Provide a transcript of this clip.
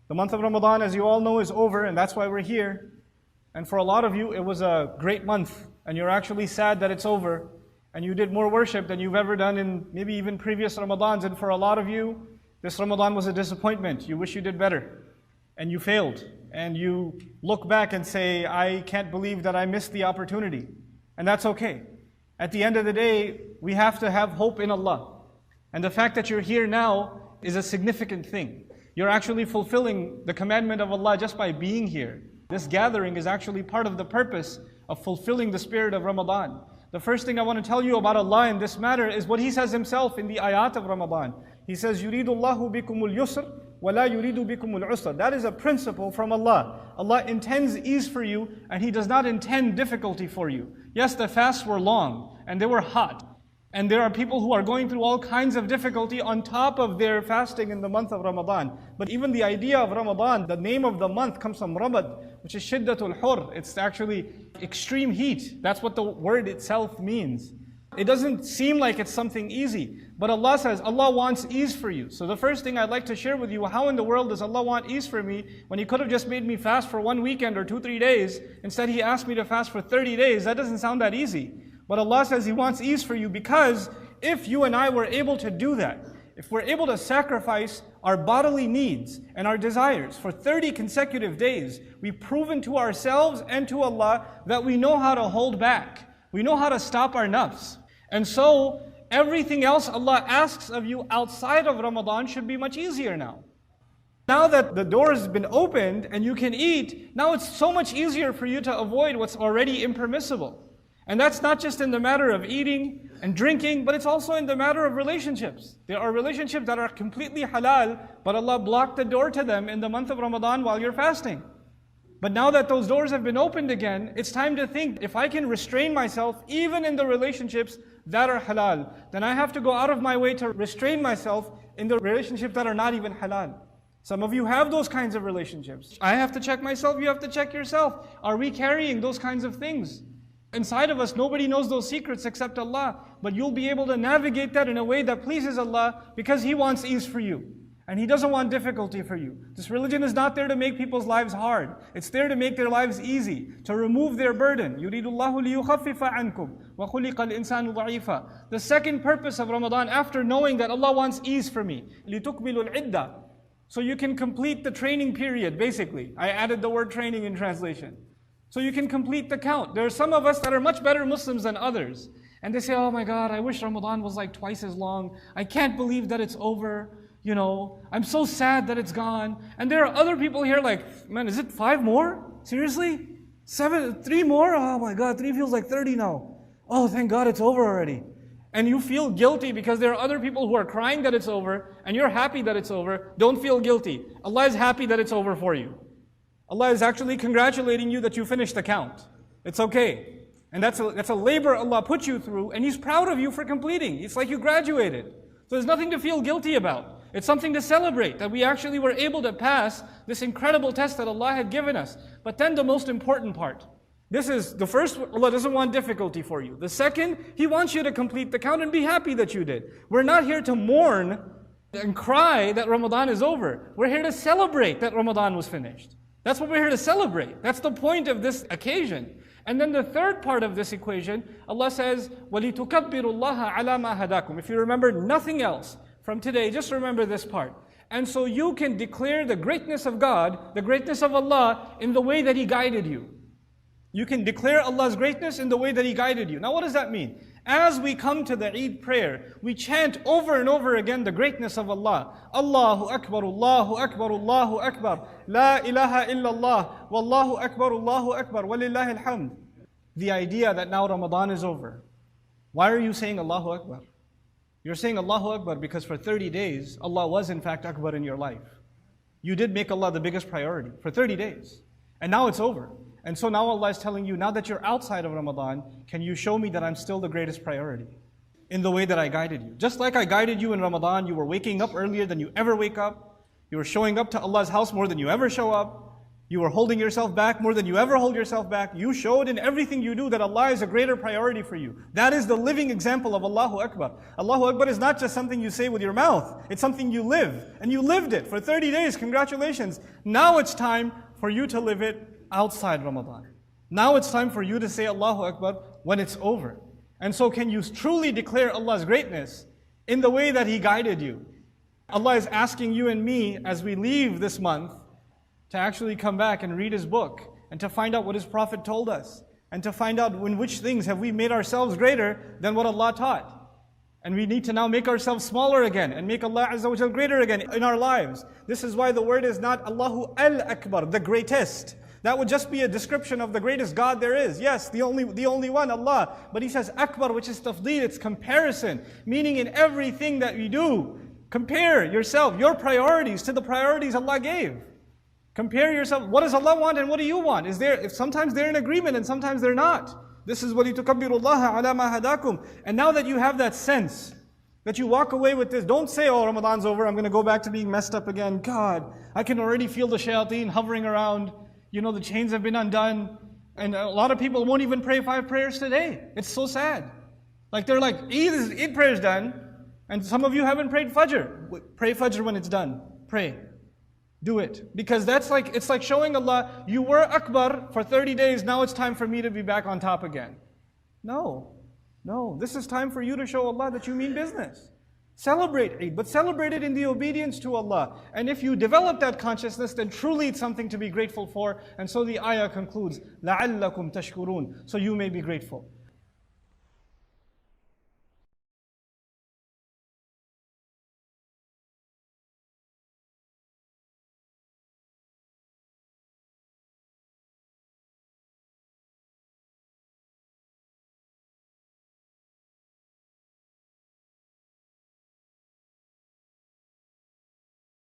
The month of Ramadan, as you all know, is over, and that's why we're here. And for a lot of you, it was a great month, and you're actually sad that it's over. And you did more worship than you've ever done in maybe even previous Ramadans. And for a lot of you, this Ramadan was a disappointment. You wish you did better. And you failed. And you look back and say, I can't believe that I missed the opportunity. And that's okay. At the end of the day, we have to have hope in Allah. And the fact that you're here now is a significant thing. You're actually fulfilling the commandment of Allah just by being here. This gathering is actually part of the purpose of fulfilling the spirit of Ramadan. The first thing I want to tell you about Allah in this matter is what He says Himself in the ayat of Ramadan. He says, يُرِيدُ اللَّهُ بِكُمُ الْيُسْرِ وَلَا يُرِيدُ بِكُمُ الْعُسْرِ. That is a principle from Allah. Allah intends ease for you, and He does not intend difficulty for you. Yes, the fasts were long, and they were hot. And there are people who are going through all kinds of difficulty on top of their fasting in the month of Ramadan. But even the idea of Ramadan, the name of the month comes from Ramad, which is Shiddatul Hur. It's actually extreme heat. That's what the word itself means. It doesn't seem like it's something easy. But Allah says, Allah wants ease for you. So the first thing I'd like to share with you, how in the world does Allah want ease for me when He could have just made me fast for one weekend or 2-3 days? Instead He asked me to fast for 30 days. That doesn't sound that easy. But Allah says He wants ease for you because if you and I were able to do that, if we're able to sacrifice our bodily needs and our desires for 30 consecutive days, we've proven to ourselves and to Allah that we know how to hold back. We know how to stop our nafs. And so, everything else Allah asks of you outside of Ramadan should be much easier now. Now that the door has been opened and you can eat, now it's so much easier for you to avoid what's already impermissible. And that's not just in the matter of eating and drinking, but it's also in the matter of relationships. There are relationships that are completely halal, but Allah blocked the door to them in the month of Ramadan while you're fasting. But now that those doors have been opened again, it's time to think, if I can restrain myself even in the relationships that are halal, then I have to go out of my way to restrain myself in the relationships that are not even halal. Some of you have those kinds of relationships. I have to check myself, you have to check yourself. Are we carrying those kinds of things? Inside of us, nobody knows those secrets except Allah. But you'll be able to navigate that in a way that pleases Allah because He wants ease for you. And He doesn't want difficulty for you. This religion is not there to make people's lives hard. It's there to make their lives easy, to remove their burden. يُرِيدُ اللَّهُ لِيُخَفِّفَ عَنْكُمْ وَخُلِقَ الْإِنسَانُ ضَعِيفًا. The second purpose of Ramadan, after knowing that Allah wants ease for me, لِتُكْمِلُ الْعِدَّةِ. So you can complete the training period, basically. I added the word training in translation. So you can complete the count. There are some of us that are much better Muslims than others. And they say, oh my God, I wish Ramadan was like twice as long. I can't believe that it's over. You know, I'm so sad that it's gone. And there are other people here like, man, is it 5 more? Seriously? 3 more? Oh my God, 3 feels like 30 now. Oh, thank God it's over already. And you feel guilty because there are other people who are crying that it's over, and you're happy that it's over. Don't feel guilty. Allah is happy that it's over for you. Allah is actually congratulating you that you finished the count. It's okay. And that's a labor Allah put you through, and He's proud of you for completing. It's like you graduated. So there's nothing to feel guilty about. It's something to celebrate, that we actually were able to pass this incredible test that Allah had given us. But then the most important part. This is the first, Allah doesn't want difficulty for you. The second, He wants you to complete the count and be happy that you did. We're not here to mourn and cry that Ramadan is over. We're here to celebrate that Ramadan was finished. That's what we're here to celebrate. That's the point of this occasion. And then the third part of this equation, Allah says, وَلِتُكَبِّرُوا اللَّهَ عَلَى مَا هَدَاكُمْ. If you remember nothing else from today, just remember this part. And so you can declare the greatness of God, the greatness of Allah, in the way that He guided you. You can declare Allah's greatness in the way that He guided you. Now what does that mean? As we come to the Eid prayer, we chant over and over again the greatness of Allah. Allahu Akbar, Allahu Akbar, Allahu Akbar. La ilaha illallah, Wallahu Akbar, Allahu Akbar, Walillahi alhamd. The idea that now Ramadan is over. Why are you saying Allahu Akbar? You're saying Allahu Akbar because for 30 days, Allah was in fact Akbar in your life. You did make Allah the biggest priority for 30 days. And now it's over. And so now Allah is telling you, now that you're outside of Ramadan, can you show me that I'm still the greatest priority? In the way that I guided you. Just like I guided you in Ramadan, you were waking up earlier than you ever wake up. You were showing up to Allah's house more than you ever show up. You are holding yourself back more than you ever hold yourself back. You showed in everything you do that Allah is a greater priority for you. That is the living example of Allahu Akbar. Allahu Akbar is not just something you say with your mouth. It's something you live. And you lived it for 30 days. Congratulations. Now it's time for you to live it outside Ramadan. Now it's time for you to say Allahu Akbar when it's over. And so can you truly declare Allah's greatness in the way that He guided you? Allah is asking you and me as we leave this month to actually come back and read His book and to find out what His Prophet told us and to find out in which things have we made ourselves greater than what Allah taught. And we need to now make ourselves smaller again and make Allah Azza wa Jal greater again in our lives. This is why the word is not Allahu al-Akbar, the greatest. That would just be a description of the greatest God there is. Yes, the only one, Allah. But He says Akbar, which is tafdeed, it's comparison. Meaning in everything that you do, compare yourself, your priorities to the priorities Allah gave. Compare yourself. What does Allah want and what do you want? Sometimes they're in agreement and sometimes they're not. This is وَلِتُكَبِّرُ اللَّهَ عَلَى مَا هَدَاكُمْ. And now that you have that sense, that you walk away with this, don't say, oh, Ramadan's over, I'm going to go back to being messed up again. God, I can already feel the shayateen hovering around. You know, the chains have been undone. And a lot of people won't even pray 5 prayers today. It's so sad. Like they're like, Eid prayer's done. And some of you haven't prayed Fajr. Pray Fajr when it's done. Pray. Do it. Because it's like showing Allah, you were Akbar for 30 days, now it's time for me to be back on top again. No. This is time for you to show Allah that you mean business. Celebrate Eid, but celebrate it in the obedience to Allah. And if you develop that consciousness, then truly it's something to be grateful for. And so the ayah concludes, لَعَلَّكُمْ تَشْكُرُونَ. So you may be grateful.